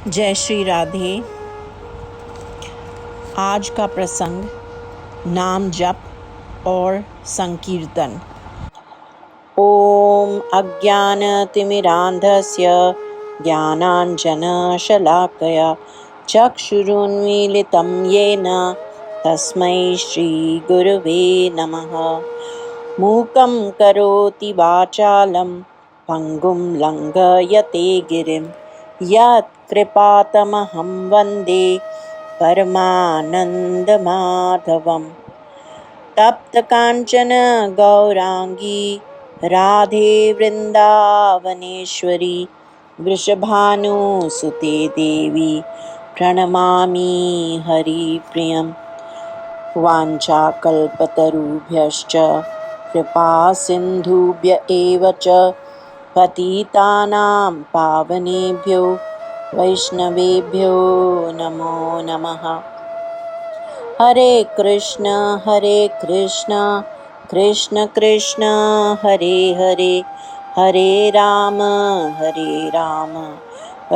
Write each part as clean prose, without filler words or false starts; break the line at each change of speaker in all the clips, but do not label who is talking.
जय श्री राधे। आज का प्रसंग नाम जप और संकीर्तन। ओम अज्ञानतिमिरान्धस्य ज्ञानाञ्जनशलाकया चक्षुरुन्मीलितं येन तस्मै श्रीगुरुवे नमः। मूकं करोति वाचालं पङ्गुं लङ्घयते गिरिं यत्कृपातमहं वन्दे परमानन्दमाधवम्। तप्तकाञ्चन गौराङ्गी राधे वृन्दावनेश्वरी वृषभानुसुते देवी प्रणमामि हरिप्रियम्। वाञ्छाकल्पतरुभ्यश्च कृपासिन्धुभ्य एव च पतितानां पावनेभ्यो वैष्णवेभ्यो नमो नमः। हरे कृष्ण कृष्ण कृष्ण हरे हरे, हरे राम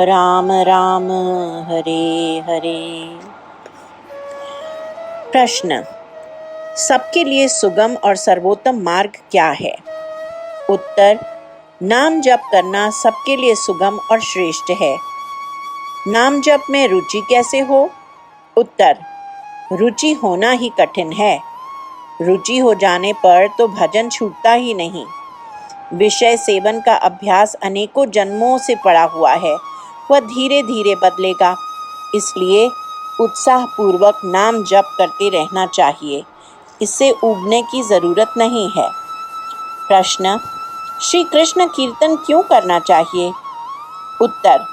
राम राम हरे हरे। प्रश्न: सबके लिए सुगम और सर्वोत्तम मार्ग क्या है? उत्तर: नाम जप करना सबके लिए सुगम और श्रेष्ठ है। नाम जप में रुचि कैसे हो? उत्तर: रुचि होना ही कठिन है। रुचि हो जाने पर तो भजन छूटता ही नहीं। विषय सेवन का अभ्यास अनेकों जन्मों से पड़ा हुआ है, वह धीरे धीरे बदलेगा। इसलिए उत्साहपूर्वक नाम जप करते रहना चाहिए, इससे ऊबने की जरूरत नहीं है। प्रश्न: श्री कृष्ण कीर्तन क्यों करना चाहिए? उत्तर: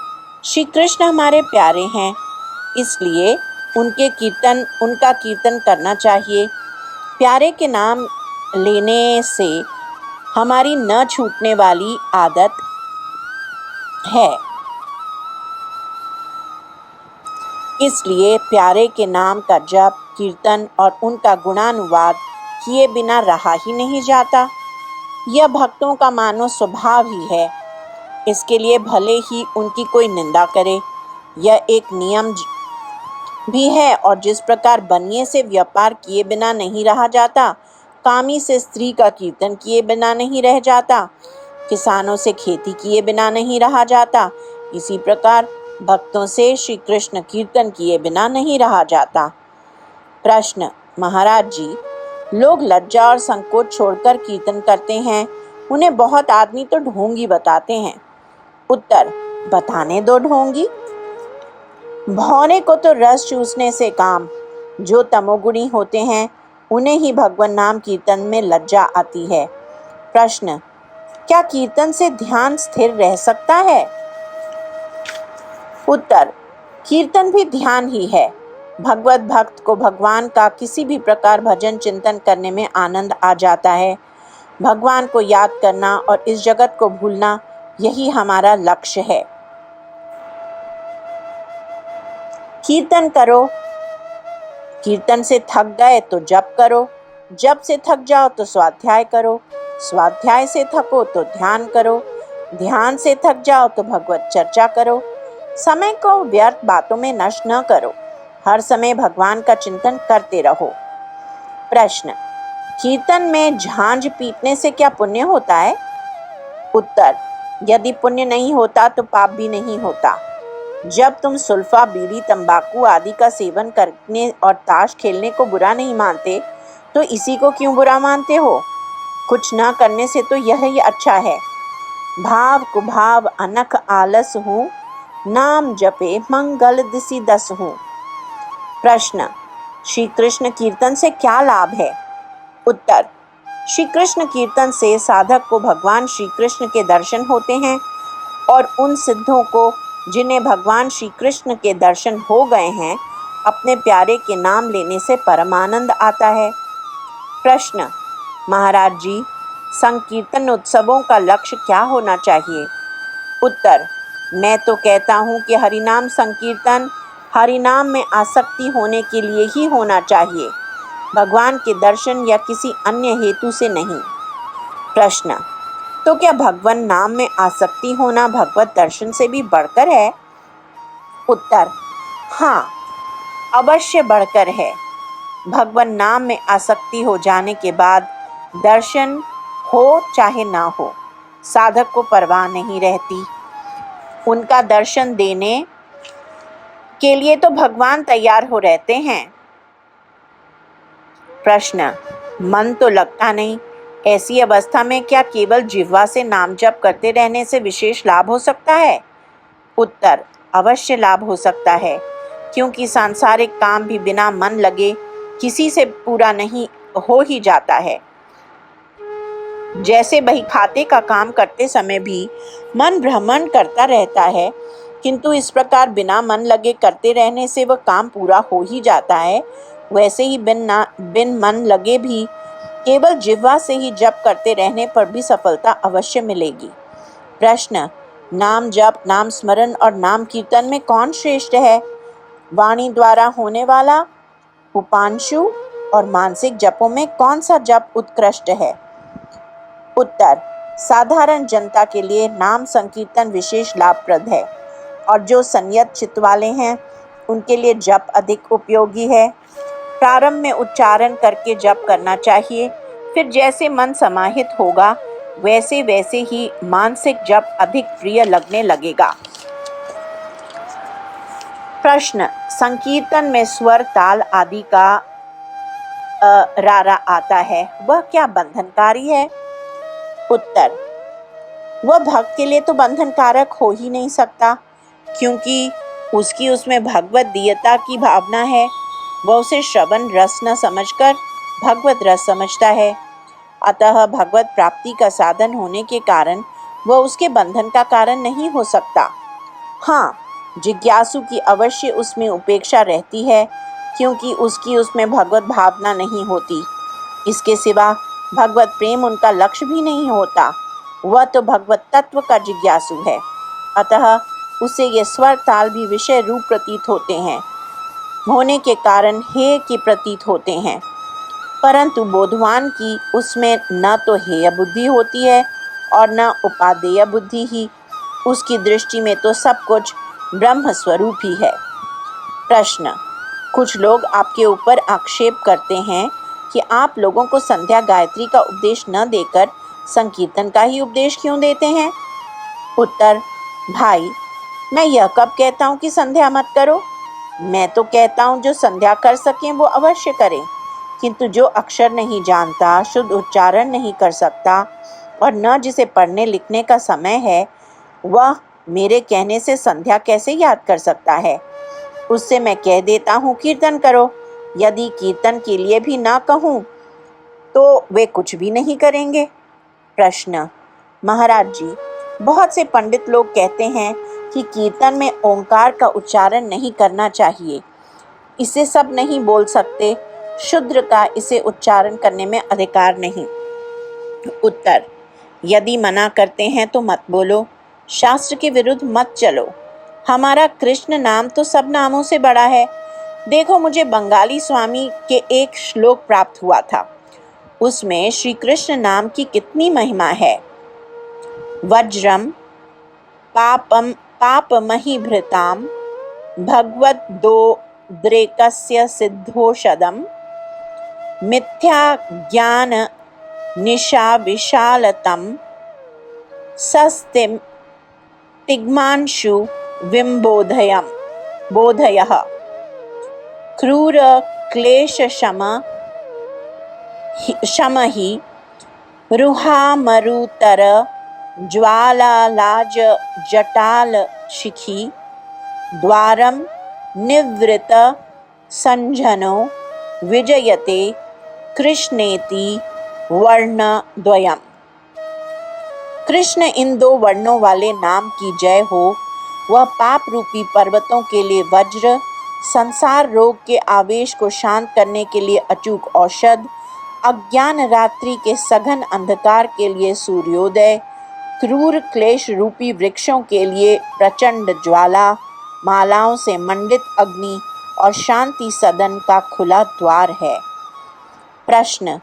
श्री कृष्ण हमारे प्यारे हैं, इसलिए उनका कीर्तन करना चाहिए। प्यारे के नाम लेने से हमारी न छूटने वाली आदत है, इसलिए प्यारे के नाम का जप, कीर्तन और उनका गुणानुवाद किए बिना रहा ही नहीं जाता। यह भक्तों का मानो स्वभाव ही है। इसके लिए भले ही उनकी कोई निंदा करे, यह एक नियम भी है। और जिस प्रकार बनिए से व्यापार किए बिना नहीं रहा जाता, कामी से स्त्री का कीर्तन किए बिना नहीं रह जाता, किसानों से खेती किए बिना नहीं रहा जाता, इसी प्रकार भक्तों से श्री कृष्ण कीर्तन किए बिना नहीं रहा जाता। प्रश्न: महाराज जी, लोग लज्जा और संकोच छोड़कर कीर्तन करते हैं। उन्हें बहुत आदमी तो ढोंगी बताते हैं। उत्तर: बताने दो ढोंगी। भौरे को तो रस चूसने से काम। जो तमोगुणी होते हैं उन्हें ही भगवान नाम कीर्तन में लज्जा आती है। प्रश्न: क्या कीर्तन से ध्यान स्थिर रह सकता है? उत्तर: कीर्तन भी ध्यान ही है। भगवत भक्त को भगवान का किसी भी प्रकार भजन चिंतन करने में आनंद आ जाता है। भगवान को याद करना और इस जगत को भूलना, यही हमारा लक्ष्य है। कीर्तन करो। कीर्तन से थक गए तो जप करो। जप से थक जाओ तो स्वाध्याय करो। स्वाध्याय से थको तो ध्यान करो। ध्यान से थक जाओ तो भगवत चर्चा करो। समय को व्यर्थ बातों में नष्ट न करो। हर समय भगवान का चिंतन करते रहो। प्रश्न: कीर्तन में झांझ पीटने से क्या पुण्य होता है? उत्तर: यदि पुण्य नहीं होता तो पाप भी नहीं होता। जब तुम सुल्फा, बीड़ी, तंबाकू आदि का सेवन करने और ताश खेलने को बुरा नहीं मानते, तो इसी को क्यों बुरा मानते हो? कुछ न करने से तो यह ही अच्छा है। भाव कुभाव अनख आलस हूँ, नाम जपे मंगल दिसि दस हूँ। प्रश्न: श्री कृष्ण कीर्तन से क्या लाभ है? उत्तर: श्री कृष्ण कीर्तन से साधक को भगवान श्री कृष्ण के दर्शन होते हैं और उन सिद्धों को, जिन्हें भगवान श्री कृष्ण के दर्शन हो गए हैं, अपने प्यारे के नाम लेने से परमानंद आता है। प्रश्न: महाराज जी, संकीर्तन उत्सवों का लक्ष्य क्या होना चाहिए? उत्तर: मैं तो कहता हूँ कि हरिनाम संकीर्तन हरिनाम में आसक्ति होने के लिए ही होना चाहिए, भगवान के दर्शन या किसी अन्य हेतु से नहीं। प्रश्न: तो क्या भगवान नाम में आसक्ति होना भगवत दर्शन से भी बढ़कर है? उत्तर, हाँ, अवश्य बढ़कर है। भगवान नाम में आसक्ति हो जाने के बाद दर्शन हो चाहे ना हो, साधक को परवाह नहीं रहती। उनका दर्शन देने के लिए तो भगवान तैयार हो रहते हैं। प्रश्न, मन तो लगता नहीं, ऐसी अवस्था में क्या केवल जिह्वा से नाम जप करते रहने से विशेष लाभ हो सकता है? उत्तर, अवश्य लाभ हो सकता है, क्योंकि सांसारिक काम भी बिना मन लगे किसी से पूरा नहीं हो ही जाता है। जैसे बही खाते का काम करते समय भी मन भ्रमण करता रहता है, किंतु इस प्रकार बिना मन लगे करते रहने से वह काम पूरा हो ही जाता है, वैसे ही बिन मन लगे भी केवल जिह्वा से ही जप करते रहने पर भी सफलता अवश्य मिलेगी। प्रश्न, नाम जप, नाम स्मरण और नाम कीर्तन में कौन श्रेष्ठ है? वाणी द्वारा होने वाला, उपांशु और मानसिक जपों में कौन सा जप उत्कृष्ट है? उत्तर, साधारण जनता के लिए नाम संकीर्तन विशेष लाभप्रद है और जो संयत चित्त वाले हैं उनके लिए जप अधिक उपयोगी है। प्रारंभ में उच्चारण करके जप करना चाहिए, फिर जैसे मन समाहित होगा वैसे वैसे ही मानसिक जप अधिक प्रिय लगने लगेगा। प्रश्न, संकीर्तन में स्वर, ताल आदि का रारा आता है, वह क्या बंधनकारी है? उत्तर, वह भक्त के लिए तो बंधनकारक हो ही नहीं सकता, क्योंकि उसकी उसमें भगवत दीयता की भावना है। वह उसे श्रवण रस न समझकर भगवत रस समझता है। अतः भगवत प्राप्ति का साधन होने के कारण वह उसके बंधन का कारण नहीं हो सकता। हाँ, जिज्ञासु की अवश्य उसमें उपेक्षा रहती है, क्योंकि उसकी उसमें भगवत भावना नहीं होती। इसके सिवा भगवत प्रेम उनका लक्ष्य भी नहीं होता। वह तो भगवत तत्व का जिज्ञासु है, अतः उसे ये स्वर ताल भी विषय रूप प्रतीत होने के कारण हेय के प्रतीत होते हैं, परंतु बोधवान की उसमें न तो हेय बुद्धि होती है और न उपादेय बुद्धि ही। उसकी दृष्टि में तो सब कुछ ब्रह्म स्वरूप ही है। प्रश्न, कुछ लोग आपके ऊपर आक्षेप करते हैं कि आप लोगों को संध्या गायत्री का उपदेश न देकर संकीर्तन का ही उपदेश क्यों देते हैं? उत्तर, भाई, मैं यह कब कहता हूँ कि संध्या मत करो? मैं तो कहता हूँ जो संध्या कर सकें वो अवश्य करें, किंतु जो अक्षर नहीं जानता, शुद्ध उच्चारण नहीं कर सकता और न जिसे पढ़ने लिखने का समय है, वह मेरे कहने से संध्या कैसे याद कर सकता है? उससे मैं कह देता हूँ कीर्तन करो। यदि कीर्तन के लिए भी ना कहूँ तो वे कुछ भी नहीं करेंगे। प्रश्न, महाराज जी, बहुत से पंडित लोग कहते हैं कि कीर्तन में ओंकार का उच्चारण नहीं करना चाहिए, इसे सब नहीं बोल सकते, शूद्र का इसे उच्चारण करने में अधिकार नहीं। उत्तर, यदि मना करते हैं तो मत बोलो, शास्त्र के विरुद्ध मत चलो। हमारा कृष्ण नाम तो सब नामों से बड़ा है। देखो, मुझे बंगाली स्वामी के एक श्लोक प्राप्त हुआ था, उसमें श्री कृष्ण नाम की कितनी महिमा है। वज्रम पापमहीभृताम भगवत दो द्रेकस्य सिद्धोषदम मिथ्या ज्ञान निशा विशालतम सस्तिम तिग्मांशु बोधयः क्रूर क्लेश शमहि रुहामरुतर ज्वालालाज जटाल शिखी द्वारम निवृत संजनो विजयते कृष्णेति वर्णद्वयम्। कृष्ण इन दो वर्णों वाले नाम की जय हो। वह पाप रूपी पर्वतों के लिए वज्र, संसार रोग के आवेश को शांत करने के लिए अचूक औषध, अज्ञान रात्रि के सघन अंधकार के लिए सूर्योदय, क्रूर क्लेश रूपी वृक्षों के लिए प्रचंड ज्वाला, मालाओं से मंडित अग्नि और शांति सदन का खुला द्वार है। प्रश्न,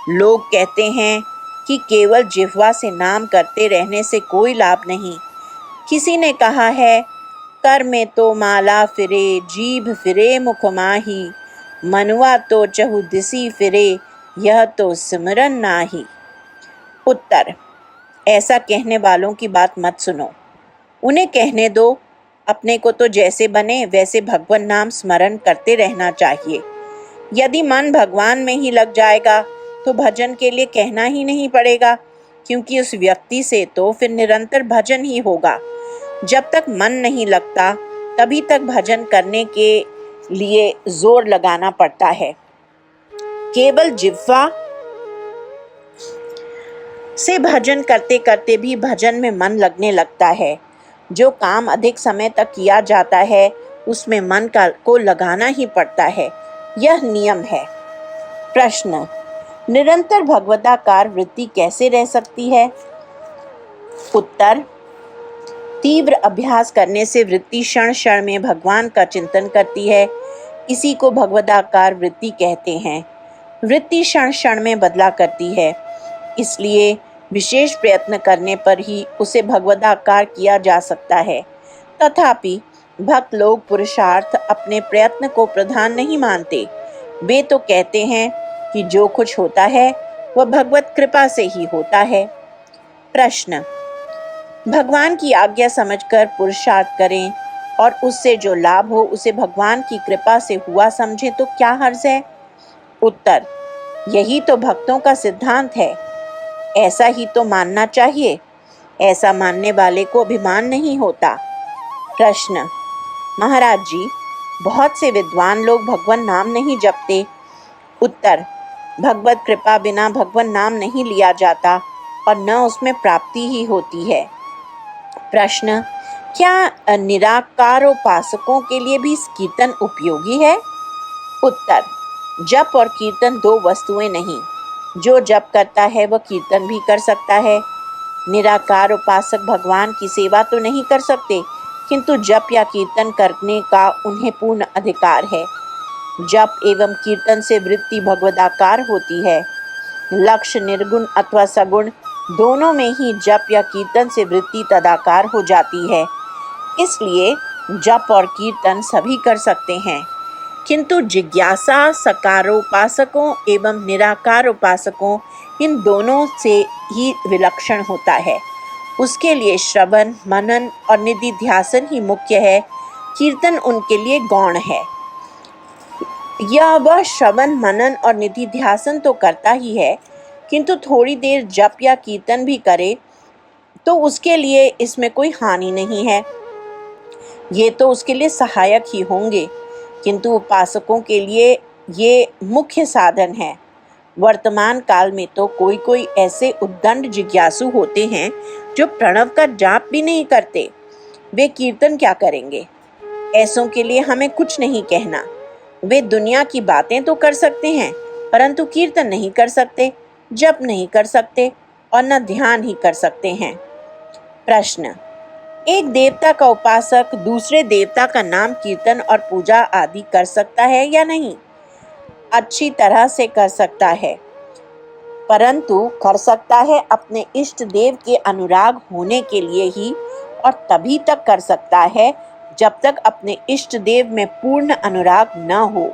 लोग कहते हैं कि केवल जिह्वा से नाम करते रहने से कोई लाभ नहीं। किसी ने कहा है कर में तो माला फिरे, जीभ फिरे मुख माही, मनुआ तो चहु दिसी फिरे, यह तो सिमरन नाही। उत्तर, ऐसा कहने वालों की बात मत सुनो, उन्हें कहने दो। अपने को तो जैसे बने वैसे भगवान नाम स्मरण करते रहना चाहिए। यदि मन भगवान में ही लग जाएगा तो भजन के लिए कहना ही नहीं पड़ेगा, क्योंकि उस व्यक्ति से तो फिर निरंतर भजन ही होगा। जब तक मन नहीं लगता तभी तक भजन करने के लिए जोर लगाना पड़ता है। केवल जिह्वा से भजन करते करते भी भजन में मन लगने लगता है। जो काम अधिक समय तक किया जाता है उसमें मन को लगाना ही पड़ता है, यह नियम है। प्रश्न, निरंतर भगवदाकार वृत्ति कैसे रह सकती है? उत्तर, तीव्र अभ्यास करने से वृत्ति क्षण क्षण में भगवान का चिंतन करती है। इसी को भगवदाकार वृत्ति कहते हैं। वृत्ति क्षण क्षण में बदला करती है, इसलिए विशेष प्रयत्न करने पर ही उसे भगवदाकार किया जा सकता है। तथापि भक्त लोग पुरुषार्थ अपने प्रयत्न को प्रधान नहीं मानते। वे तो कहते हैं कि जो कुछ होता है वह भगवत कृपा से ही होता है। प्रश्न, भगवान की आज्ञा समझकर पुरुषार्थ करें और उससे जो लाभ हो उसे भगवान की कृपा से हुआ समझे तो क्या हर्ज है? उत्तर, यही तो भक्तों का सिद्धांत है। ऐसा ही तो मानना चाहिए। ऐसा मानने वाले को अभिमान नहीं होता। प्रश्न, महाराज जी, बहुत से विद्वान लोग भगवान नाम नहीं जपते। उत्तर, भगवत कृपा बिना भगवान नाम नहीं लिया जाता और न उसमें प्राप्ति ही होती है। प्रश्न, क्या निराकारोपासकों के लिए भी कीर्तन उपयोगी है? उत्तर, जप और कीर्तन दो वस्तुएं नहीं। जो जप करता है वह कीर्तन भी कर सकता है। निराकार उपासक भगवान की सेवा तो नहीं कर सकते, किंतु जप या कीर्तन करने का उन्हें पूर्ण अधिकार है। जप एवं कीर्तन से वृत्ति भगवदाकार होती है। लक्ष्य निर्गुण अथवा सगुण दोनों में ही जप या कीर्तन से वृत्ति तदाकार हो जाती है। इसलिए जप और कीर्तन सभी कर सकते हैं, किंतु जिज्ञासा सकारोपासकों एवं निराकार उपासकों इन दोनों से ही विलक्षण होता है। उसके लिए श्रवण, मनन और निधिध्यासन ही मुख्य है। कीर्तन उनके लिए गौण है। यह वह श्रवण, मनन और निधिध्यासन तो करता ही है, किंतु थोड़ी देर जप या कीर्तन भी करे तो उसके लिए इसमें कोई हानि नहीं है। ये तो उसके लिए सहायक ही होंगे, किंतु उपासकों के लिए ये मुख्य साधन है। वर्तमान काल में तो कोई कोई ऐसे उद्दंड जिज्ञासु होते हैं जो प्रणव का जाप भी नहीं करते। वे कीर्तन क्या करेंगे? ऐसों के लिए हमें कुछ नहीं कहना। वे दुनिया की बातें तो कर सकते हैं, परंतु कीर्तन नहीं कर सकते, जप नहीं कर सकते और न ध्यान ही कर सकते हैं। प्रश्न, एक देवता का उपासक दूसरे देवता का नाम कीर्तन और पूजा आदि कर सकता है या नहीं? अच्छी तरह से कर सकता है, परंतु कर सकता है अपने इष्ट देव के अनुराग होने के लिए ही, और तभी तक कर सकता है जब तक अपने इष्ट देव में पूर्ण अनुराग न हो।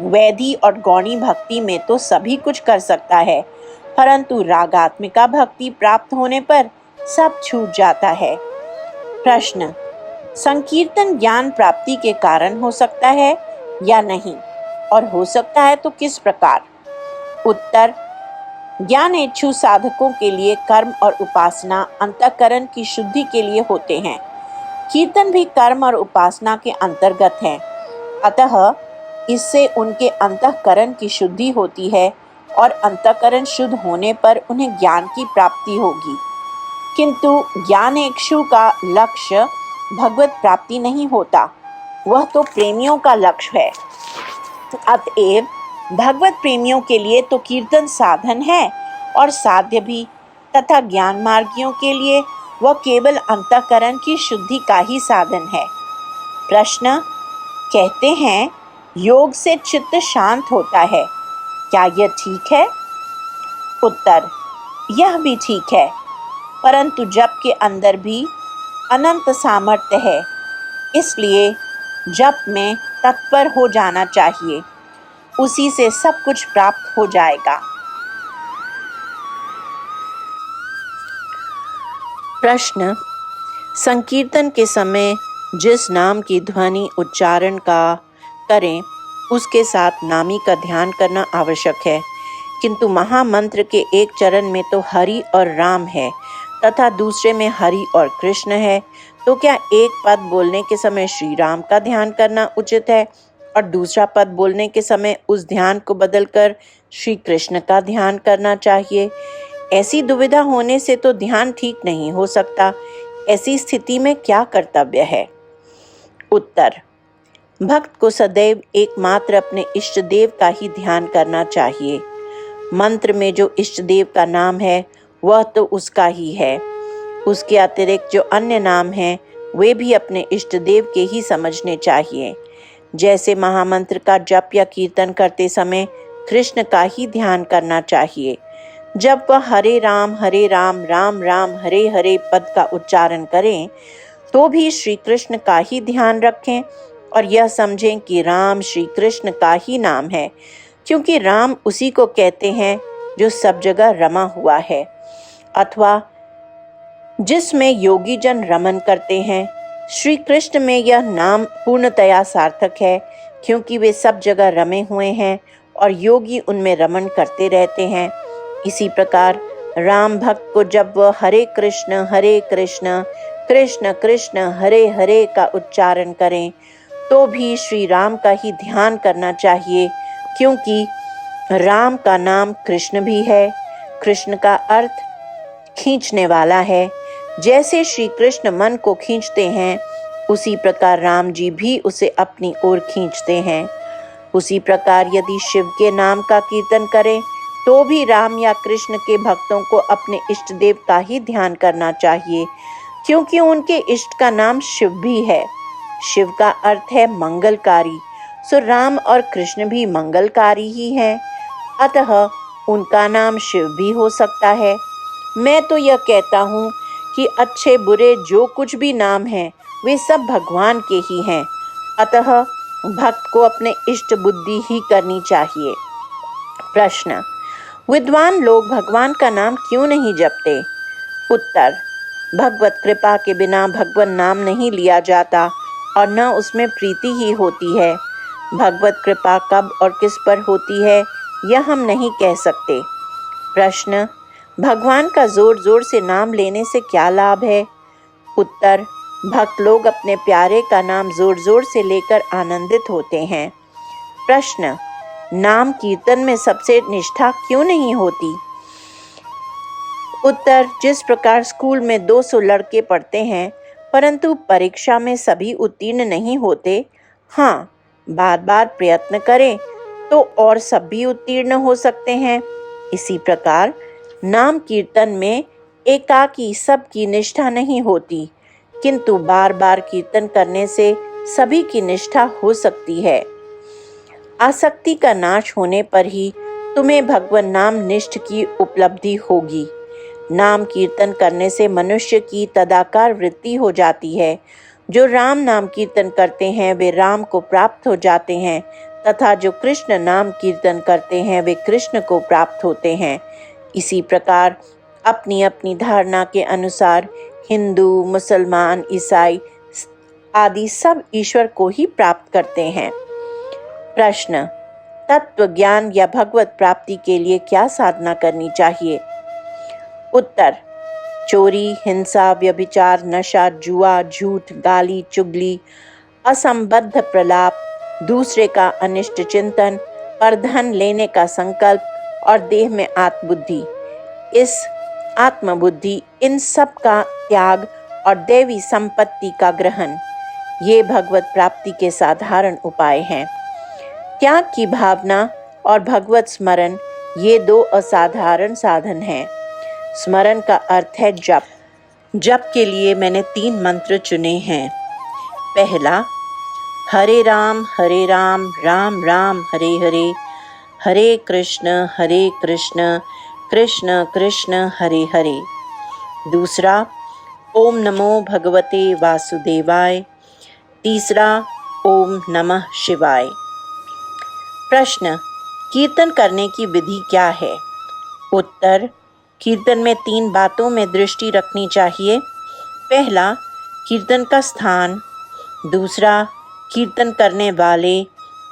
वैधि और गौणी भक्ति में तो सभी कुछ कर सकता है, परंतु रागात्मिका भक्ति प्राप्त होने पर सब छूट जाता है। प्रश्न, संकीर्तन ज्ञान प्राप्ति के कारण हो सकता है या नहीं, और हो सकता है तो किस प्रकार? उत्तर, ज्ञान इच्छु साधकों के लिए कर्म और उपासना अंतःकरण की शुद्धि के लिए होते हैं। कीर्तन भी कर्म और उपासना के अंतर्गत है, अतः इससे उनके अंतःकरण की शुद्धि होती है और अंतःकरण शुद्ध होने पर उन्हें ज्ञान की प्राप्ति होगी। किंतु ज्ञान इच्छु का लक्ष्य भगवत प्राप्ति नहीं होता, वह तो प्रेमियों का लक्ष्य है। अतएव भगवत प्रेमियों के लिए तो कीर्तन साधन है और साध्य भी, तथा ज्ञान मार्गियों के लिए वह केवल अंतःकरण की शुद्धि का ही साधन है। प्रश्न, कहते हैं योग से चित्त शांत होता है, क्या यह ठीक है? उत्तर, यह भी ठीक है, परंतु जप के अंदर भी अनंत सामर्थ्य है। इसलिए जप में तत्पर हो जाना चाहिए, उसी से सब कुछ प्राप्त हो जाएगा। प्रश्न: संकीर्तन के समय जिस नाम की ध्वनि उच्चारण का करें उसके साथ नामी का ध्यान करना आवश्यक है, किंतु महामंत्र के एक चरण में तो हरि और राम है तथा दूसरे में हरि और कृष्ण है, तो क्या एक पद बोलने के समय श्री राम का ध्यान करना उचित है और दूसरा पद बोलने के समय उस ध्यान को बदलकर श्री कृष्ण का ध्यान करना चाहिए? ऐसी दुविधा होने से तो ध्यान ठीक नहीं हो सकता। ऐसी स्थिति में क्या कर्तव्य है? उत्तर: भक्त को सदैव एकमात्र अपने इष्ट देव का ही ध्यान करना चाहिए। मंत्र में जो इष्ट देव का नाम है वह तो उसका ही है। उसके अतिरिक्त जो अन्य नाम हैं वे भी अपने इष्ट देव के ही समझने चाहिए। जैसे महामंत्र का जप या कीर्तन करते समय कृष्ण का ही ध्यान करना चाहिए। जब वह हरे राम राम राम हरे हरे पद का उच्चारण करें तो भी श्री कृष्ण का ही ध्यान रखें और यह समझें कि राम श्री कृष्ण का ही नाम है, क्योंकि राम उसी को कहते हैं जो सब जगह रमा हुआ है अथवा जिसमें योगी जन रमन करते हैं। श्री कृष्ण में यह नाम पूर्णतया सार्थक है, क्योंकि वे सब जगह रमे हुए हैं और योगी उनमें रमन करते रहते हैं। इसी प्रकार राम भक्त को जब वह हरे कृष्ण कृष्ण कृष्ण हरे हरे का उच्चारण करें तो भी श्री राम का ही ध्यान करना चाहिए, क्योंकि राम का नाम कृष्ण भी है। कृष्ण का अर्थ खींचने वाला है। जैसे श्री कृष्ण मन को खींचते हैं उसी प्रकार राम जी भी उसे अपनी ओर खींचते हैं। उसी प्रकार यदि शिव के नाम का कीर्तन करें तो भी राम या कृष्ण के भक्तों को अपने इष्ट देव का ही ध्यान करना चाहिए, क्योंकि उनके इष्ट का नाम शिव भी है। शिव का अर्थ है मंगलकारी, सो राम और कृष्ण भी मंगलकारी ही हैं, अतः उनका नाम शिव भी हो सकता है। मैं तो यह कहता हूँ कि अच्छे बुरे जो कुछ भी नाम हैं वे सब भगवान के ही हैं, अतः भक्त को अपने इष्ट बुद्धि ही करनी चाहिए। प्रश्न: विद्वान लोग भगवान का नाम क्यों नहीं जपते? उत्तर: भगवत कृपा के बिना भगवान नाम नहीं लिया जाता और न उसमें प्रीति ही होती है। भगवत कृपा कब और किस पर होती है यह हम नहीं कह सकते। प्रश्न: भगवान का जोर जोर से नाम लेने से क्या लाभ है? उत्तर: भक्त लोग अपने प्यारे का नाम जोर जोर से लेकर आनंदित होते हैं। प्रश्न: नाम कीर्तन में सबसे निष्ठा क्यों नहीं होती? उत्तर: जिस प्रकार स्कूल में 200 लड़के पढ़ते हैं परंतु परीक्षा में सभी उत्तीर्ण नहीं होते, हाँ, बार बार प्रयत्न करें तो और सब भी उत्तीर्ण हो सकते हैं। इसी प्रकार नाम कीर्तन में एकाकी सबकी निष्ठा नहीं होती, किंतु बार बार कीर्तन करने से सभी की निष्ठा हो सकती है। आसक्ति का नाश होने पर ही तुम्हें भगवान नाम निष्ठ की उपलब्धि होगी। नाम कीर्तन करने से मनुष्य की तदाकार वृत्ति हो जाती है। जो राम नाम कीर्तन करते हैं वे राम को प्राप्त हो जाते हैं तथा जो कृष्ण नाम कीर्तन करते हैं वे कृष्ण को प्राप्त होते हैं। इसी प्रकार अपनी अपनी धारणा के अनुसार हिंदू, मुसलमान, ईसाई आदि सब ईश्वर को ही प्राप्त करते हैं। प्रश्न: तत्व ज्ञान या भगवत प्राप्ति के लिए क्या साधना करनी चाहिए? उत्तर: चोरी, हिंसा, व्यभिचार, नशा, जुआ, झूठ, गाली, चुगली, असंबद्ध प्रलाप, दूसरे का अनिष्ट चिंतन, परधन लेने का संकल्प और देह में आत्मबुद्धि, इस आत्मबुद्धि इन सब का त्याग और दैवी संपत्ति का ग्रहण, ये भगवत प्राप्ति के साधारण उपाय हैं। त्याग की भावना और भगवत स्मरण ये दो असाधारण साधन हैं। स्मरण का अर्थ है जप। जप के लिए मैंने 3 मंत्र चुने हैं। पहला, हरे राम राम राम हरे हरे, हरे कृष्ण कृष्ण कृष्ण हरे हरे। दूसरा, ओम नमो भगवते वासुदेवाय, तीसरा, ओम नमः शिवाय। प्रश्न, कीर्तन करने की विधि क्या है? उत्तर, कीर्तन में 3 बातों में दृष्टि रखनी चाहिए। पहला, कीर्तन का स्थान, दूसरा, कीर्तन करने वाले,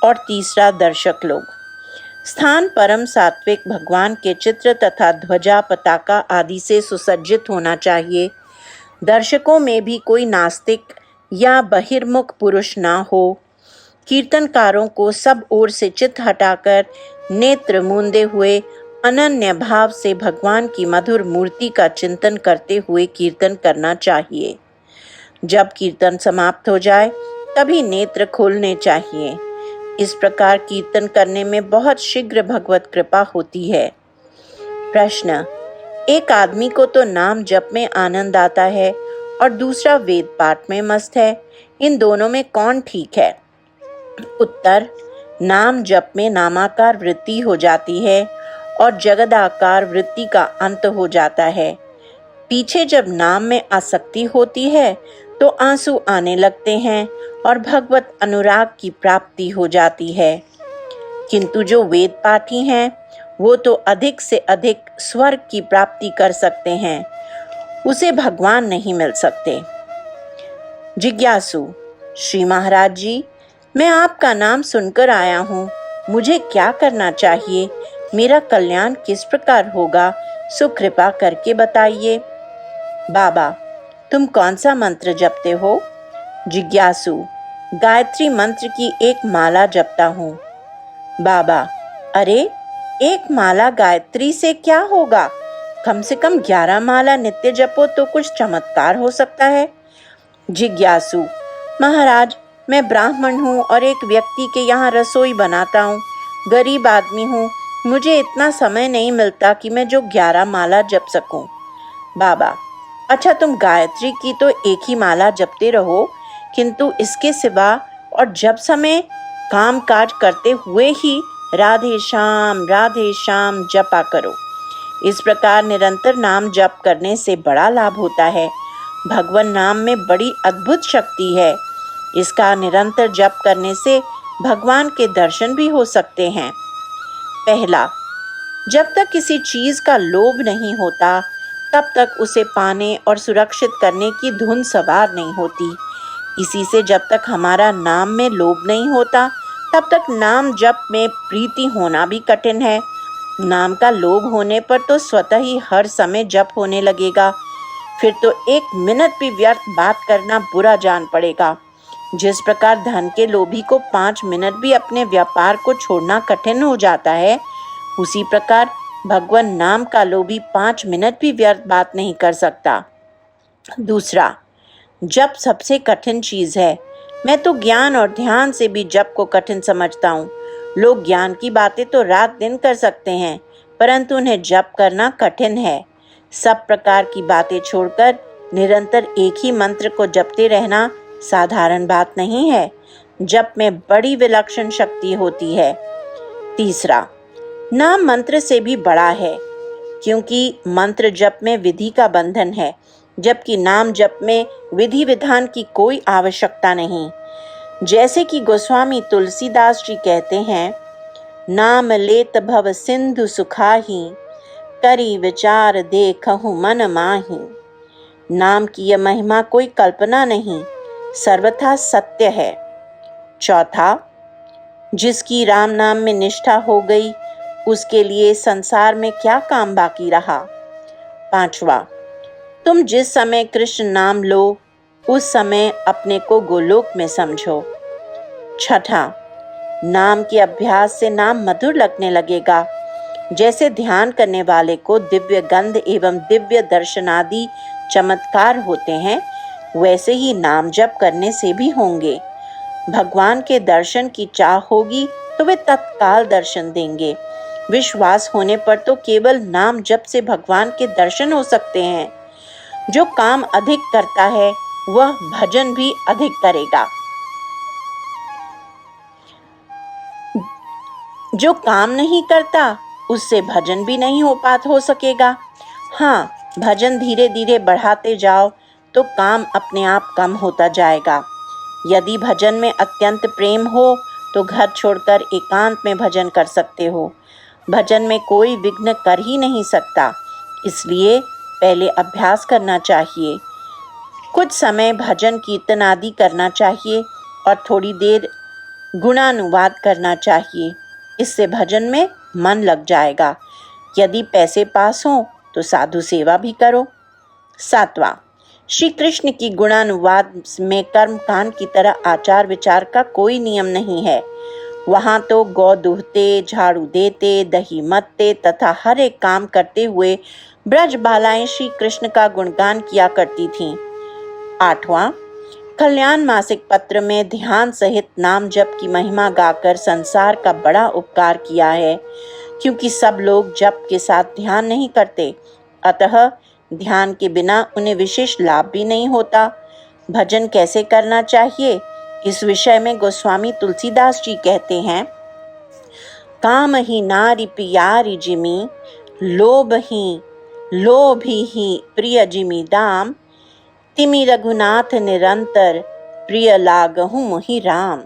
और तीसरा, दर्शक लोग। स्थान परम सात्विक भगवान के चित्र तथा ध्वजा, पताका आदि से सुसज्जित होना चाहिए। दर्शकों में भी कोई नास्तिक या बहिर्मुख पुरुष ना हो। कीर्तनकारों को सब ओर से चित्त हटाकर नेत्र मूंदे हुए अनन्य भाव से भगवान की मधुर मूर्ति का चिंतन करते हुए कीर्तन करना चाहिए। जब कीर्तन समाप्त हो जाए तभी नेत्र खोलने चाहिए। इस प्रकार कीर्तन करने में बहुत शीघ्र भगवत कृपा होती है। प्रश्न, एक आदमी को तो नाम जप में आनंद आता है और दूसरा वेद पाठ में मस्त है। इन दोनों में कौन ठीक है? उत्तर, नाम जप में नामाकार वृत्ति हो जाती है और जगदाकार वृत्ति का अंत हो जाता है। पीछे जब नाम में आसक्ति होती है तो आंसू आने लगते हैं और भगवत अनुराग की प्राप्ति हो जाती है। किंतु जो वेद पाठी हैं वो तो अधिक से अधिक स्वर्ग की प्राप्ति कर सकते हैं, उसे भगवान नहीं मिल सकते। जिज्ञासु, श्री महाराज जी, मैं आपका नाम सुनकर आया हूँ, मुझे क्या करना चाहिए? मेरा कल्याण किस प्रकार होगा? सो कृपा करके बताइए। बाबा, तुम कौन सा मंत्र जपते हो? जिज्ञासु, गायत्री मंत्र की एक माला जपता हूँ। बाबा, अरे, एक माला गायत्री से क्या होगा? कम से कम 11 माला नित्य जपो तो कुछ चमत्कार हो सकता है। जिज्ञासु, महाराज, मैं ब्राह्मण हूँ और एक व्यक्ति के यहाँ रसोई बनाता हूँ। गरीब आदमी हूँ, मुझे इतना समय नहीं मिलता कि मैं जो 11 माला जप सकूं। बाबा, अच्छा, तुम गायत्री की तो एक ही माला जपते रहो, किंतु इसके सिवा और जब समय काम काज करते हुए ही राधे श्याम जपा करो। इस प्रकार निरंतर नाम जप करने से बड़ा लाभ होता है। भगवान नाम में बड़ी अद्भुत शक्ति है। इसका निरंतर जप करने से भगवान के दर्शन भी हो सकते हैं। पहला, जब तक किसी चीज का लोभ नहीं होता तब तक उसे पाने और सुरक्षित करने की धुन सवार नहीं होती। इसी से जब तक हमारा नाम में लोभ नहीं होता तब तक नाम जप में प्रीति होना भी कठिन है। नाम का लोभ होने पर तो स्वतः ही हर समय जप होने लगेगा। फिर तो 1 मिनट भी व्यर्थ बात करना बुरा जान पड़ेगा। जिस प्रकार धन के लोभी को 5 मिनट भी अपने व्यापार को छोड़ना कठिन हो जाता है, उसी प्रकार भगवान नाम का लोभी 5 मिनट भी व्यर्थ बात नहीं कर सकता। दूसरा, जप सबसे कठिन चीज है। मैं तो ज्ञान और ध्यान से भी जप को कठिन समझता हूँ। लोग ज्ञान की बातें तो रात दिन कर सकते हैं, परंतु उन्हें जप करना कठिन है। सब प्रकार की बातें छोड़कर निरंतर एक ही मंत्र को जपते रहना साधारण बात नहीं है। जप में बड़ी विलक्षण शक्ति होती है। तीसरा, नाम मंत्र से भी बड़ा है, क्योंकि मंत्र जप में विधि का बंधन है, जबकि नाम जप में विधि विधान की कोई आवश्यकता नहीं। जैसे कि गोस्वामी तुलसीदास जी कहते हैं, नाम लेत भव सिंधु सुखाही, करी विचार देखहु मन माही। नाम की यह महिमा कोई कल्पना नहीं, सर्वथा सत्य है। चौथा, जिसकी राम नाम में निष्ठा हो गई, उसके लिए संसार में क्या काम बाकी रहा। पांचवा, तुम जिस समय कृष्ण नाम लो, उस समय अपने को गोलोक में समझो। छठा, नाम के अभ्यास से नाम मधुर लगने लगेगा। जैसे ध्यान करने वाले को दिव्य गंध एवं दिव्य दर्शन आदि चमत्कार होते हैं, वैसे ही नाम जप करने से भी होंगे। भगवान के दर्शन की चाह होगी तो वे तत्काल दर्शन देंगे। विश्वास होने पर तो केवल नाम जप से भगवान के दर्शन हो सकते हैं। जो काम अधिक करता है वह भजन भी अधिक करेगा। जो काम नहीं करता उससे भजन भी नहीं हो सकेगा। हाँ, भजन धीरे धीरे बढ़ाते जाओ तो काम अपने आप कम होता जाएगा। यदि भजन में अत्यंत प्रेम हो तो घर छोड़कर एकांत में भजन कर सकते हो। भजन में कोई विघ्न कर ही नहीं सकता, इसलिए पहले अभ्यास करना चाहिए। कुछ समय भजन कीर्तन आदि करना चाहिए और थोड़ी देर गुणानुवाद करना चाहिए। इससे भजन में मन लग जाएगा। यदि पैसे पास हों तो साधु सेवा भी करो। 7वां, श्री कृष्ण की गुणानुवाद में कर्म कांड की तरह आचार विचार का कोई नियम नहीं है। वहाँ तो गौ दूहते, झाड़ू देते, दही मथते तथा हर एक काम करते हुए ब्रज बालाएं श्री कृष्ण का गुणगान किया करती थीं। 8वां, कल्याण मासिक पत्र में ध्यान सहित नाम जप की महिमा गाकर संसार का बड़ा उपकार किया है, क्योंकि सब लोग जप के साथ ध्यान नहीं करते, अतः ध्यान के बिना उन्हें विशेष लाभ भी नहीं होता। भजन कैसे करना चाहिए, इस विषय में गोस्वामी तुलसीदास जी कहते हैं, काम ही नारी प्यारी जिमी, लोभी ही प्रिय जिमी दाम, तिमि रघुनाथ निरंतर, प्रिय लागहु मुहि राम।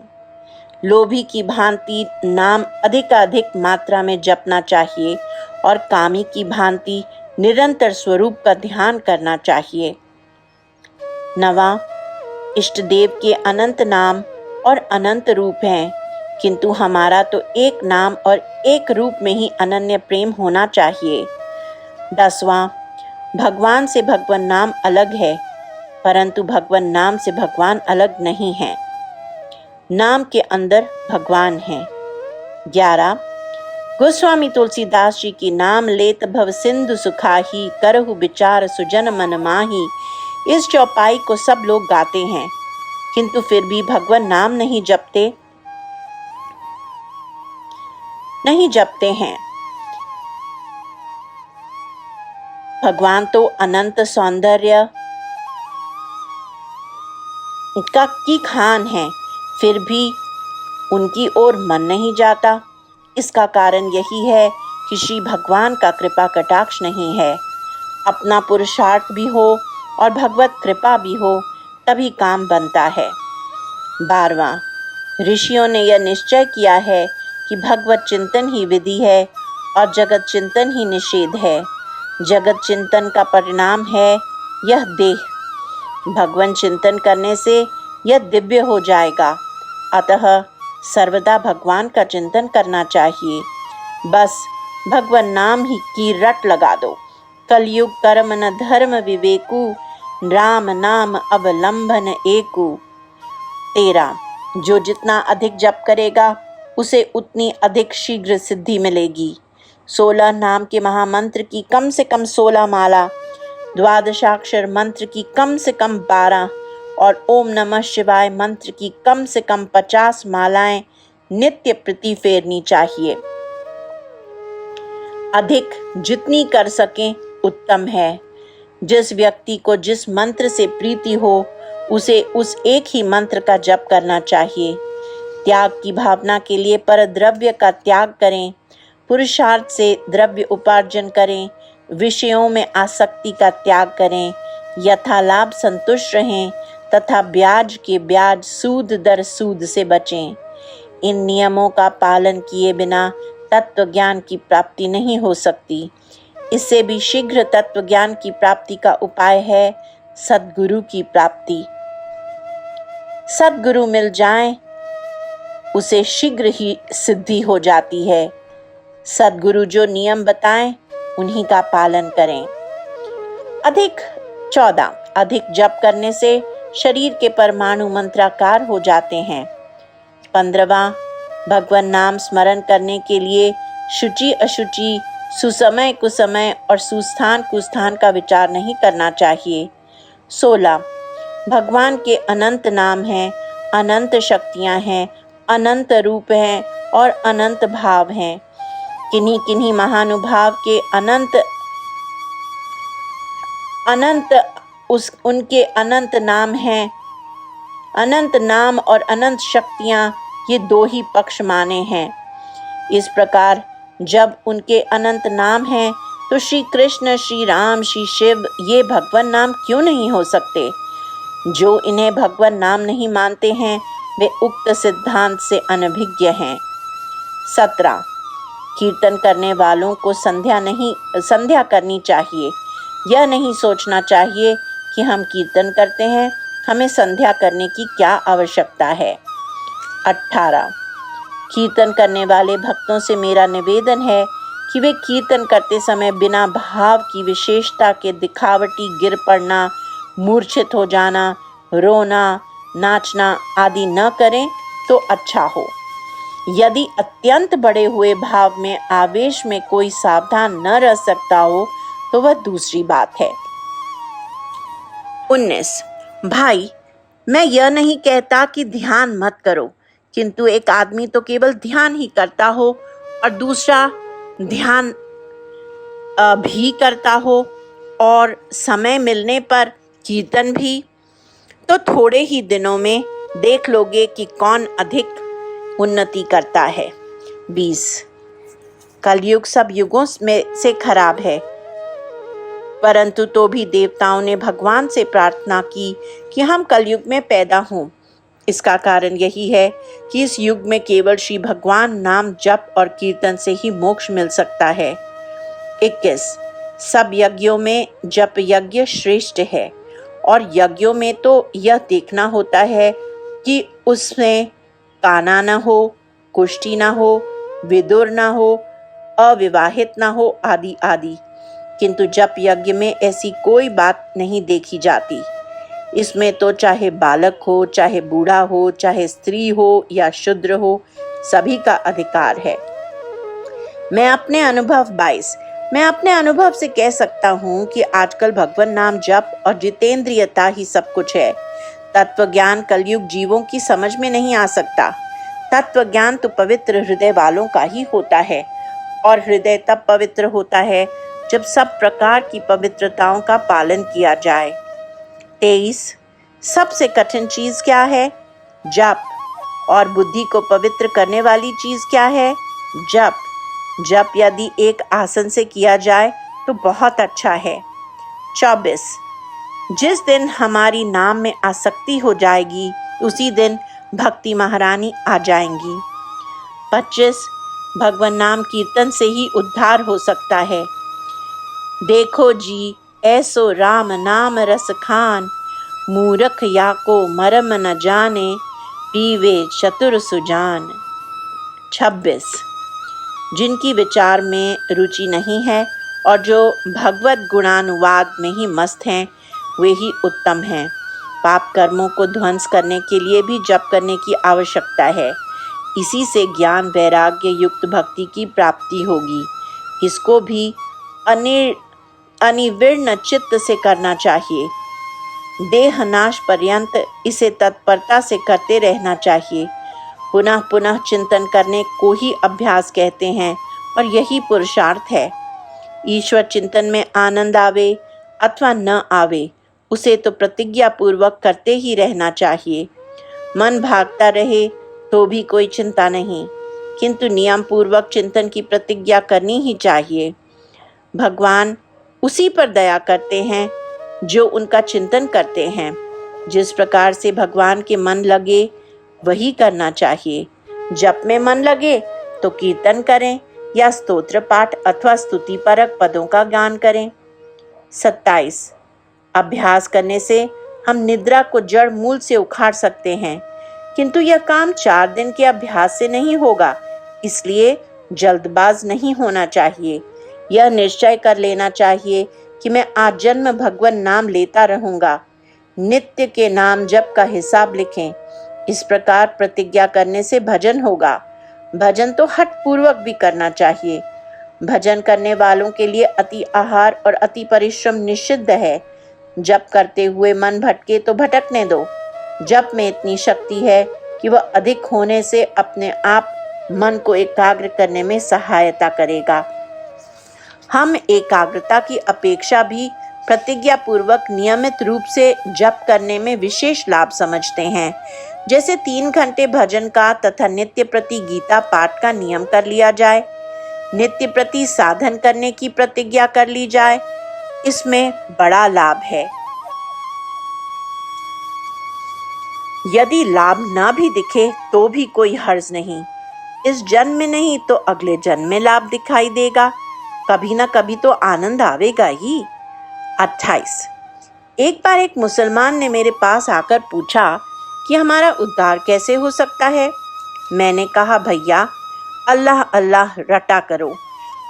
लोभी की भांति नाम अधिकाधिक मात्रा में जपना चाहिए और कामी की भांति निरंतर स्वरूप का ध्यान करना चाहिए। 9वां, इष्ट देव के अनंत नाम और अनंत रूप हैं, किंतु हमारा तो एक नाम और एक रूप में ही अनन्य प्रेम होना चाहिए। 10वां, भगवान से भगवान नाम अलग है, परंतु भगवान नाम से भगवान अलग नहीं है। नाम के अंदर भगवान है। 11, गोस्वामी तुलसीदास जी की नाम लेत भव सिंधु सुखाही, करहु विचार सुजन मन माही। इस चौपाई को सब लोग गाते हैं, किंतु फिर भी भगवान नाम नहीं जपते हैं। भगवान तो अनंत सौंदर्य की खान है, फिर भी उनकी ओर मन नहीं जाता। इसका कारण यही है कि श्री भगवान का कृपा कटाक्ष नहीं है। अपना पुरुषार्थ भी हो और भगवत कृपा भी हो, तभी काम बनता है। 12वां, ऋषियों ने यह निश्चय किया है कि भगवत चिंतन ही विधि है और जगत चिंतन ही निषेध है। जगत चिंतन का परिणाम है यह देह। भगवान चिंतन करने से यह दिव्य हो जाएगा, अतः सर्वदा भगवान का चिंतन करना चाहिए। बस भगवान नाम ही की रट लगा दो। कलयुग कर्म न धर्म विवेकु, राम नाम अवलंबन एकु। 13, जो जितना अधिक जप करेगा उसे उतनी अधिक शीघ्र सिद्धि मिलेगी। 16 नाम के महामंत्र की कम से कम 16 माला, 12 मंत्र की कम से कम 12 और ओम नमः शिवाय मंत्र की कम से कम 50 मालाएं नित्य प्रति फेरनी चाहिए। अधिक जितनी कर सकें उत्तम है। जिस व्यक्ति को जिस मंत्र से प्रीति हो उसे उस एक ही मंत्र का जप करना चाहिए। त्याग की भावना के लिए पर द्रव्य का त्याग करें, पुरुषार्थ से द्रव्य उपार्जन करें, विषयों में आसक्ति का त्याग करें, यथालाभ संतुष्ट रहें तथा ब्याज के ब्याज सूद दर सूद से बचें। इन नियमों का पालन किए बिना तत्व ज्ञान की प्राप्ति नहीं हो सकती। इससे भी शीघ्र तत्व ज्ञान की प्राप्ति का उपाय है सद्गुरु की प्राप्ति। सद्गुरु मिल जाएं, उसे शीघ्र ही सिद्धि हो जाती है। सद्गुरु जो नियम बताएं उन्हीं का पालन करें। 14, अधिक जप करने से शरीर के परमाणु मंत्राकार हो जाते हैं। 15वां, भगवान नाम स्मरण करने के लिए शुचि अशुचि, सुसमय कुसमय और सुस्थान कुस्थान का विचार नहीं करना चाहिए। 16, भगवान के अनंत नाम हैं, अनंत शक्तियां हैं, अनंत रूप हैं और अनंत भाव हैं। किन्हीं किन्हीं महानुभाव के उनके अनंत नाम हैं। अनंत नाम और अनंत शक्तियां ये दो ही पक्ष माने हैं। इस प्रकार जब उनके अनंत नाम हैं तो श्री कृष्ण, श्री राम, श्री शिव ये भगवान नाम क्यों नहीं हो सकते। जो इन्हें भगवान नाम नहीं मानते हैं वे उक्त सिद्धांत से अनभिज्ञ हैं। 17. कीर्तन करने वालों को संध्या करनी चाहिए। यह नहीं सोचना चाहिए कि हम कीर्तन करते हैं, हमें संध्या करने की क्या आवश्यकता है। 18. कीर्तन करने वाले भक्तों से मेरा निवेदन है कि वे कीर्तन करते समय बिना भाव की विशेषता के दिखावटी गिर पड़ना, मूर्छित हो जाना, रोना, नाचना आदि न करें तो अच्छा हो। यदि अत्यंत बढ़े हुए भाव में आवेश में कोई सावधान न रह सकता हो तो वह दूसरी बात है। 19. भाई, मैं यह नहीं कहता कि ध्यान मत करो, किंतु एक आदमी तो केवल ध्यान ही करता हो और दूसरा ध्यान भी करता हो और समय मिलने पर कीर्तन भी, तो थोड़े ही दिनों में देख लोगे कि कौन अधिक उन्नति करता है। 20. कलयुग सब युगों में से खराब है, परंतु तो भी देवताओं ने भगवान से प्रार्थना की कि हम कलयुग में पैदा हों। इसका कारण यही है कि इस युग में केवल श्री भगवान नाम जप और कीर्तन से ही मोक्ष मिल सकता है। 21. सब यज्ञों में जप यज्ञ श्रेष्ठ है और यज्ञों में तो यह देखना होता है कि उसमें काना न हो, कुष्ठी न हो, विदुर न हो, अविवाहित न हो आदि आदि, किंतु जप यज्ञ में ऐसी कोई बात नहीं देखी जाती। इसमें तो चाहे बालक हो, चाहे बूढ़ा हो, चाहे स्त्री हो या शूद्र हो, सभी का अधिकार है। मैं अपने अनुभव से कह सकता हूँ कि आजकल भगवान नाम जप और जितेंद्रियता ही सब कुछ है। तत्व ज्ञान कलयुग जीवों की समझ में नहीं आ सकता। तत्व ज्ञान तो पवित्र हृदय वालों का ही होता है और हृदय तब पवित्र होता है जब सब प्रकार की पवित्रताओं का पालन किया जाए। 23. सबसे कठिन चीज क्या है? जप। और बुद्धि को पवित्र करने वाली चीज क्या है? जप। जप यदि एक आसन से किया जाए तो बहुत अच्छा है। 24. जिस दिन हमारी नाम में आसक्ति हो जाएगी उसी दिन भक्ति महारानी आ जाएंगी। 25. भगवान नाम कीर्तन से ही उद्धार हो सकता है। देखो जी ऐसो राम नाम रस खान, मूर्ख या को मरम न जाने, पीवे चतुर सुजान। 26. जिनकी विचार में रुचि नहीं है और जो भगवत गुणानुवाद में ही मस्त हैं, वे ही उत्तम हैं। पाप कर्मों को ध्वंस करने के लिए भी जप करने की आवश्यकता है। इसी से ज्ञान वैराग्य युक्त भक्ति की प्राप्ति होगी। इसको भी अनिर्विण्ण चित्त से करना चाहिए। देह नाश पर्यंत इसे तत्परता से करते रहना चाहिए। पुनः पुनः चिंतन करने को ही अभ्यास कहते हैं और यही पुरुषार्थ है। ईश्वर चिंतन में आनंद आवे अथवा न आवे, उसे तो प्रतिज्ञा पूर्वक करते ही रहना चाहिए। मन भागता रहे तो भी कोई चिंता नहीं, किंतु नियम पूर्वक चिंतन की प्रतिज्ञा करनी ही चाहिए। भगवान उसी पर दया करते हैं जो उनका चिंतन करते हैं। जिस प्रकार से भगवान के मन लगे वही करना चाहिए। जप में मन लगे तो कीर्तन करें या स्तोत्र पाठ अथवा स्तुति परक पदों का गान करें। 27. अभ्यास करने से हम निद्रा को जड़ मूल से उखाड़ सकते हैं, किंतु यह काम 4 दिन के अभ्यास से नहीं होगा, इसलिए जल्दबाज नहीं होना चाहिए। यह निश्चय कर लेना चाहिए कि मैं आजन्म भगवान नाम लेता रहूंगा। नित्य के नाम जप का हिसाब लिखें। इस प्रकार प्रतिज्ञा करने से भजन होगा। भजन तो हठ पूर्वक भी करना चाहिए। भजन करने वालों के लिए अति आहार और अति परिश्रम निषिद्ध है। जप करते हुए मन भटके तो भटकने दो। जप में इतनी शक्ति है कि वह अधिक होने से अपने आप मन को एकाग्र करने में सहायता करेगा। हम एकाग्रता की अपेक्षा भी प्रतिज्ञा पूर्वक नियमित रूप से जप करने में विशेष लाभ समझते हैं। जैसे 3 घंटे भजन का तथा नित्य प्रति गीता पाठ का नियम कर लिया जाए, नित्य प्रति साधन करने की प्रतिज्ञा कर ली जाए, इसमें बड़ा लाभ है। यदि लाभ न भी दिखे तो भी कोई हर्ज नहीं। इस जन्म में नहीं तो अगले जन्म में लाभ दिखाई देगा। कभी ना कभी तो आनंद आवेगा ही। 28। एक बार एक मुसलमान ने मेरे पास आकर पूछा कि हमारा उद्धार कैसे हो सकता है। मैंने कहा, भैया, अल्लाह अल्लाह रटा करो।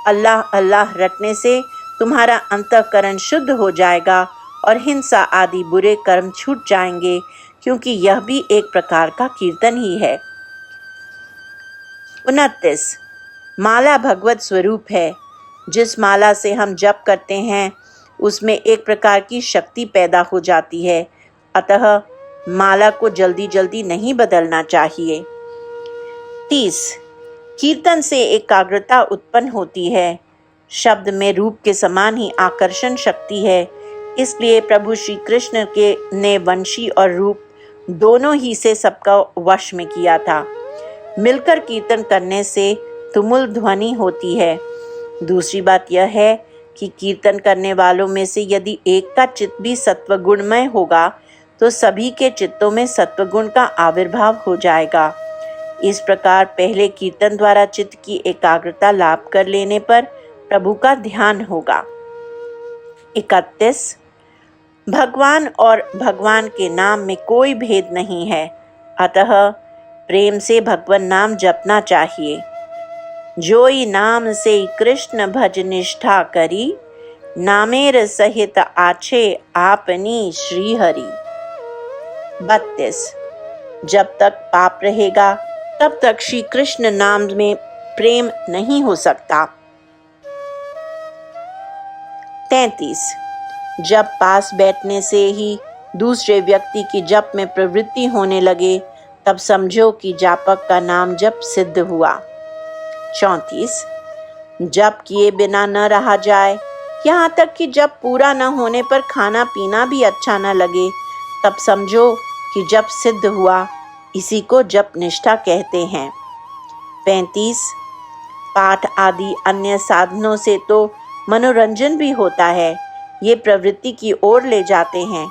अल्लाह अल्लाह रटने से तुम्हारा अंतःकरण शुद्ध हो जाएगा और हिंसा आदि बुरे कर्म छूट जाएंगे, क्योंकि यह भी एक प्रकार का कीर्तन ही है। 29। माला भगवत स्वरूप है। जिस माला से हम जप करते हैं उसमें एक प्रकार की शक्ति पैदा हो जाती है, अतः माला को जल्दी जल्दी नहीं बदलना चाहिए। 30। कीर्तन से एकाग्रता उत्पन्न होती है। शब्द में रूप के समान ही आकर्षण शक्ति है, इसलिए प्रभु श्री कृष्ण ने वंशी और रूप दोनों ही से सबका वश में किया था। मिलकर कीर्तन करने से तुमुल ध्वनि होती है। दूसरी बात यह है कि कीर्तन करने वालों में से यदि एक का चित्त भी सत्वगुणमय होगा तो सभी के चित्तों में सत्वगुण का आविर्भाव हो जाएगा। इस प्रकार पहले कीर्तन द्वारा चित्त की एकाग्रता लाभ कर लेने पर प्रभु का ध्यान होगा। 31। भगवान और भगवान के नाम में कोई भेद नहीं है, अतः प्रेम से भगवान नाम जपना चाहिए। जोई नाम से कृष्ण भज निष्ठा करी, नामेर सहित आछे आपनी श्री हरि। 32। जब तक पाप रहेगा तब तक श्री कृष्ण नाम में प्रेम नहीं हो सकता। 33। जब पास बैठने से ही दूसरे व्यक्ति की जप में प्रवृत्ति होने लगे तब समझो कि जापक का नाम जप सिद्ध हुआ। 34। जप किए बिना न रहा जाए, यहाँ तक कि जप पूरा न होने पर खाना पीना भी अच्छा न लगे, तब समझो कि जप सिद्ध हुआ। इसी को जप निष्ठा कहते हैं। 35। पाठ आदि अन्य साधनों से तो मनोरंजन भी होता है, ये प्रवृत्ति की ओर ले जाते हैं,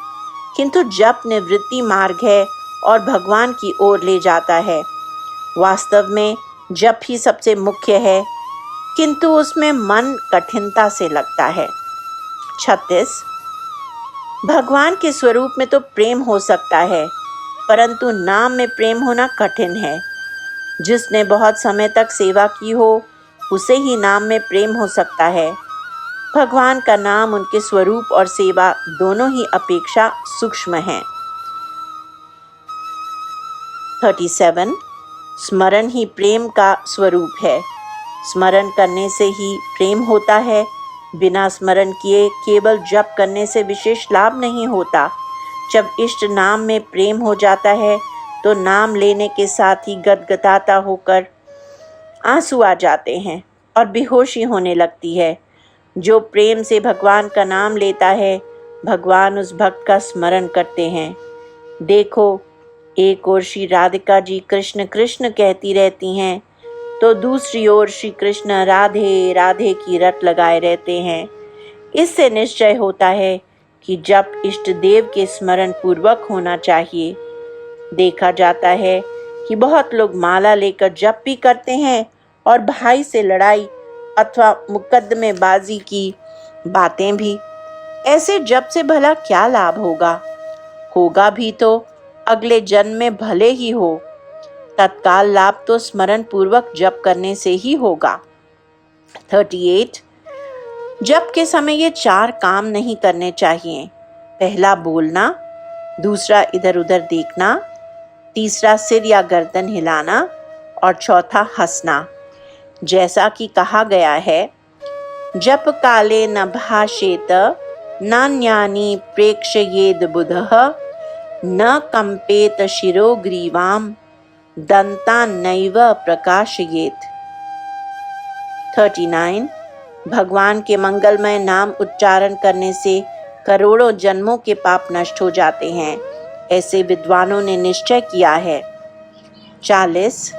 किंतु जप निवृत्ति मार्ग है और भगवान की ओर ले जाता है। वास्तव में जप ही सबसे मुख्य है, किंतु उसमें मन कठिनता से लगता है। 36। भगवान के स्वरूप में तो प्रेम हो सकता है, परंतु नाम में प्रेम होना कठिन है। जिसने बहुत समय तक सेवा की हो उसे ही नाम में प्रेम हो सकता है। भगवान का नाम उनके स्वरूप और सेवा दोनों ही अपेक्षा सूक्ष्म हैं। 37। स्मरण ही प्रेम का स्वरूप है। स्मरण करने से ही प्रेम होता है। बिना स्मरण किए केवल जप करने से विशेष लाभ नहीं होता। जब इष्ट नाम में प्रेम हो जाता है तो नाम लेने के साथ ही गदगदाता होकर आंसू आ जाते हैं और बेहोशी होने लगती है। जो प्रेम से भगवान का नाम लेता है, भगवान उस भक्त का स्मरण करते हैं। देखो, एक ओर श्री राधिका जी कृष्ण कृष्ण कहती रहती हैं, तो दूसरी ओर श्री कृष्ण राधे राधे की रट लगाए रहते हैं। इससे निश्चय होता है कि जप इष्ट देव के स्मरण पूर्वक होना चाहिए। देखा जाता है कि बहुत लोग माला लेकर जप भी करते हैं और भाई से लड़ाई अथवा मुकदमेबाजी की बातें भी। ऐसे जप से भला क्या लाभ होगा? होगा भी तो अगले जन्म में भले ही हो। तत्काल लाभ तो स्मरण पूर्वक जप करने से ही होगा। 38। जप के समय ये 4 काम नहीं करने चाहिए। पहला बोलना, दूसरा इधर उधर देखना, तीसरा सिर या गर्दन हिलाना और चौथा हंसना। जैसा कि कहा गया है, जप काले न भाषेत नान्यानि प्रेक्षयेद बुधः न कंपेत शिरो ग्रीवाम दंतान्नैव प्रकाशयेत। 39। भगवान के मंगलमय नाम उच्चारण करने से करोड़ों जन्मों के पाप नष्ट हो जाते हैं, ऐसे विद्वानों ने निश्चय किया है। 40।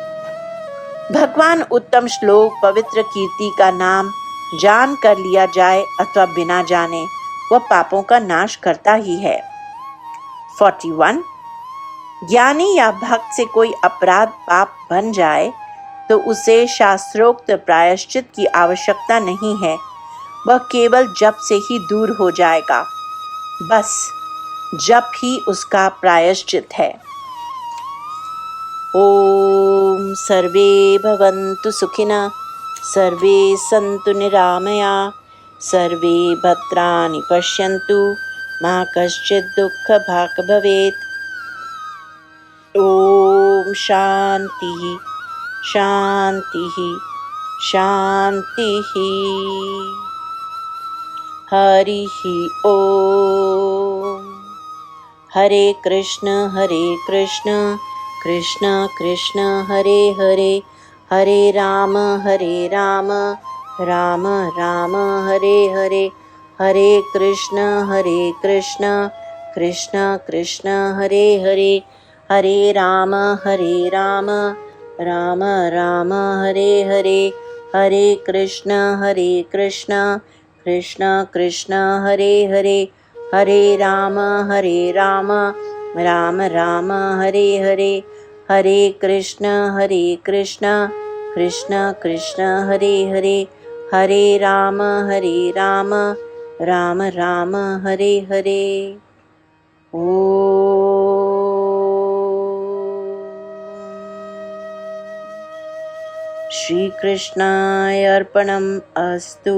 भगवान उत्तम श्लोक पवित्र कीर्ति का नाम जान कर लिया जाए अथवा बिना जाने, वह पापों का नाश करता ही है। 41। ज्ञानी या भक्त से कोई अपराध पाप बन जाए तो उसे शास्त्रोक्त प्रायश्चित की आवश्यकता नहीं है, वह केवल जप से ही दूर हो जाएगा। बस जप ही उसका प्रायश्चित है। ओम सर्वे भवन्तु सुखिनः, सर्वे सन्तु निरामया, सर्वे भद्राणि पश्यन्तु, मा कश्चित् दुःखभाग् भवेत्। ओम शांति शांति शांति। हरि ओम। हरे कृष्ण कृष्ण कृष्ण हरे हरे, हरे राम राम राम हरे हरे, हरे कृष्ण कृष्ण कृष्ण हरे हरे, हरे राम राम राम हरे हरे, हरे कृष्ण कृष्ण कृष्ण हरे हरे, हरे राम राम राम हरे हरे, हरे कृष्ण कृष्ण कृष्ण हरे हरे, हरे राम राम राम हरे हरे। श्री कृष्णाय अर्पणम् अस्तु।